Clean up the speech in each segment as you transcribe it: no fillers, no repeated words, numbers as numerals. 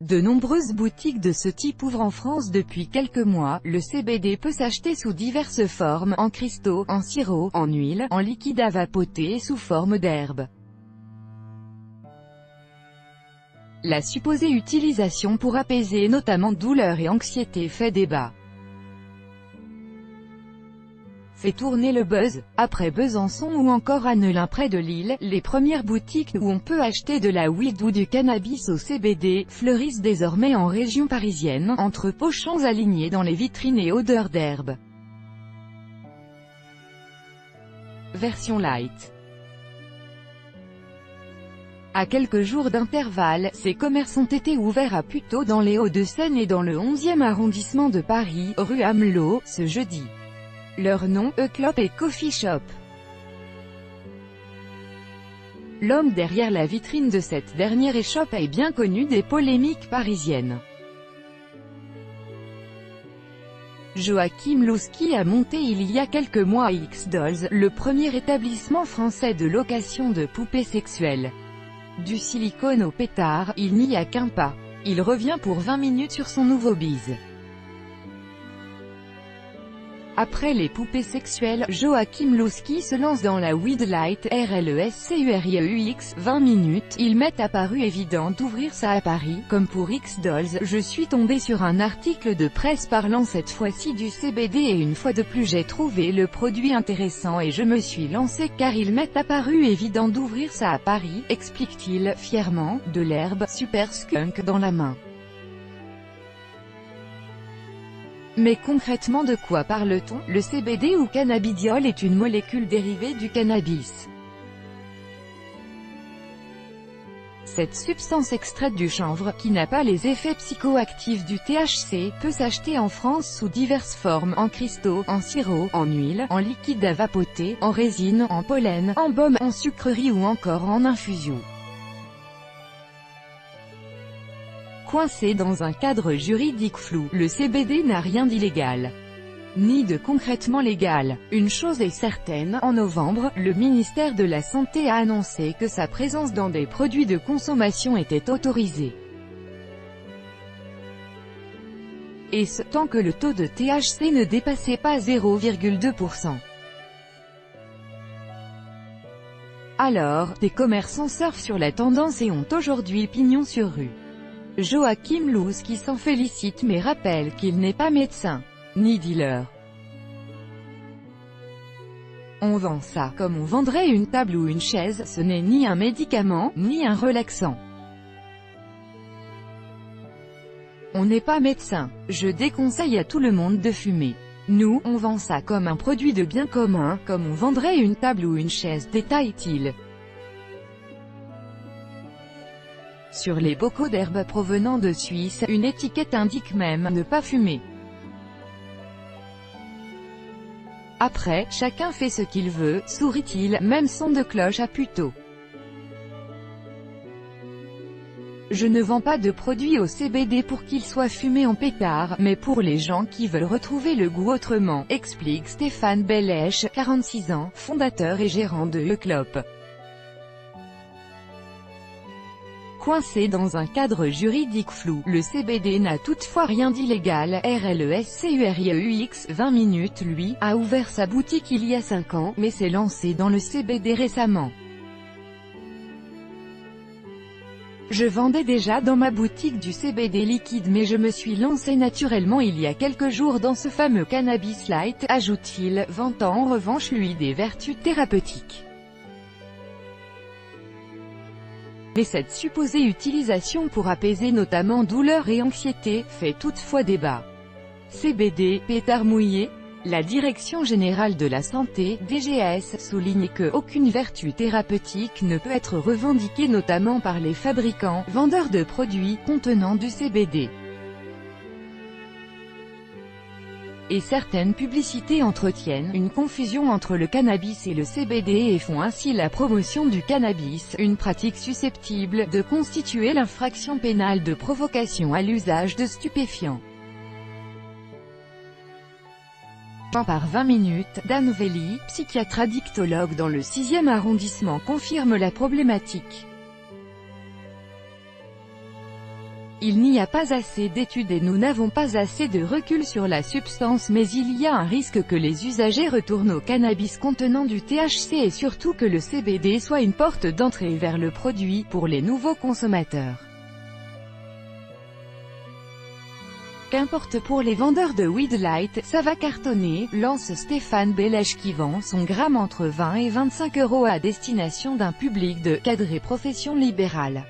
De nombreuses boutiques de ce type ouvrent en France depuis quelques mois. Le CBD peut s'acheter sous diverses formes, en cristaux, en sirop, en huile, en liquide à vapoter et sous forme d'herbe. La supposée utilisation pour apaiser notamment douleur et anxiété fait débat. Fait tourner le buzz. Après Besançon ou encore Annelin près de Lille, les premières boutiques où on peut acheter de la weed ou du cannabis au CBD fleurissent désormais en région parisienne, entre pochons alignés dans les vitrines et odeurs d'herbe. Version light. À quelques jours d'intervalle, ces commerces ont été ouverts à Puteaux dans les Hauts-de-Seine et dans le 11e arrondissement de Paris, rue Amelot, ce jeudi. Leur nom, E-Clop et Coffee Shop. L'homme derrière la vitrine de cette dernière échoppe est bien connu des polémiques parisiennes. Joachim Louski a monté il y a quelques mois X-Dolls, le premier établissement français de location de poupées sexuelles. Du silicone au pétard, il n'y a qu'un pas. Il revient pour 20 minutes sur son nouveau bise. Après les poupées sexuelles, Joachim Louski se lance dans la Weed Light, RLESCURIEUX, 20 minutes. Il m'est apparu évident d'ouvrir ça à Paris, comme pour X-Dolls. Je suis tombé sur un article de presse parlant cette fois-ci du CBD et une fois de plus j'ai trouvé le produit intéressant et je me suis lancé car il m'est apparu évident d'ouvrir ça à Paris, explique-t-il, fièrement, de l'herbe Super Skunk dans la main. Mais concrètement de quoi parle-t-on? Le CBD ou cannabidiol est une molécule dérivée du cannabis. Cette substance extraite du chanvre, qui n'a pas les effets psychoactifs du THC, peut s'acheter en France sous diverses formes, en cristaux, en sirop, en huile, en liquide à vapoter, en résine, en pollen, en baume, en sucrerie ou encore en infusion. Coincé dans un cadre juridique flou, le CBD n'a rien d'illégal, ni de concrètement légal. Une chose est certaine, en novembre, le ministère de la Santé a annoncé que sa présence dans des produits de consommation était autorisée. Et ce, tant que le taux de THC ne dépassait pas 0,2%. Alors, des commerçants surfent sur la tendance et ont aujourd'hui pignon sur rue. Joachim Louski s'en félicite mais rappelle qu'il n'est pas médecin, ni dealer. On vend ça, comme on vendrait une table ou une chaise, ce n'est ni un médicament, ni un relaxant. On n'est pas médecin. Je déconseille à tout le monde de fumer. Nous, on vend ça comme un produit de bien commun, comme on vendrait une table ou une chaise, détaille-t-il. Sur les bocaux d'herbe provenant de Suisse, une étiquette indique même « ne pas fumer ». Après, chacun fait ce qu'il veut, sourit-il, même son de cloche à Puteaux. Je ne vends pas de produits au CBD pour qu'il soit fumé en pétard, mais pour les gens qui veulent retrouver le goût autrement, explique Stéphane Bellèche, 46 ans, fondateur et gérant de E-Clop. Coincé dans un cadre juridique flou, le CBD n'a toutefois rien d'illégal. RLESCURIEUX, 20 minutes lui, a ouvert sa boutique il y a 5 ans, mais s'est lancé dans le CBD récemment. Je vendais déjà dans ma boutique du CBD liquide mais je me suis lancé naturellement il y a quelques jours dans ce fameux cannabis light, ajoute-t-il, vantant en revanche lui des vertus thérapeutiques. Mais cette supposée utilisation pour apaiser notamment douleur et anxiété, fait toutefois débat. CBD, pétard mouillé? La Direction Générale de la Santé, DGS, souligne que aucune vertu thérapeutique ne peut être revendiquée notamment par les fabricants, vendeurs de produits contenant du CBD. Et certaines publicités entretiennent une confusion entre le cannabis et le CBD et font ainsi la promotion du cannabis, une pratique susceptible de constituer l'infraction pénale de provocation à l'usage de stupéfiants. Par 20 minutes, Dan Veli, psychiatre addictologue dans le 6e arrondissement confirme la problématique. Il n'y a pas assez d'études et nous n'avons pas assez de recul sur la substance, mais il y a un risque que les usagers retournent au cannabis contenant du THC et surtout que le CBD soit une porte d'entrée vers le produit, pour les nouveaux consommateurs. Qu'importe pour les vendeurs de Weed Light, ça va cartonner, lance Stéphane Bellèche qui vend son gramme entre 20 et 25 € à destination d'un public de cadres et professions libérales.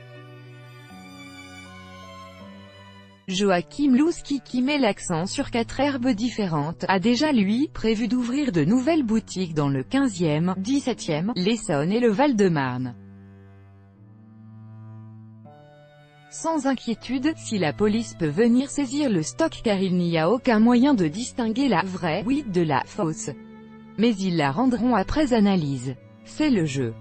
Joachim Louski, qui met l'accent sur 4 herbes différentes, a déjà lui, prévu d'ouvrir de nouvelles boutiques dans le 15e, 17e, l'Essonne et le Val-de-Marne. Sans inquiétude, si la police peut venir saisir le stock car il n'y a aucun moyen de distinguer la vraie weed de la fausse. Mais ils la rendront après analyse. C'est le jeu.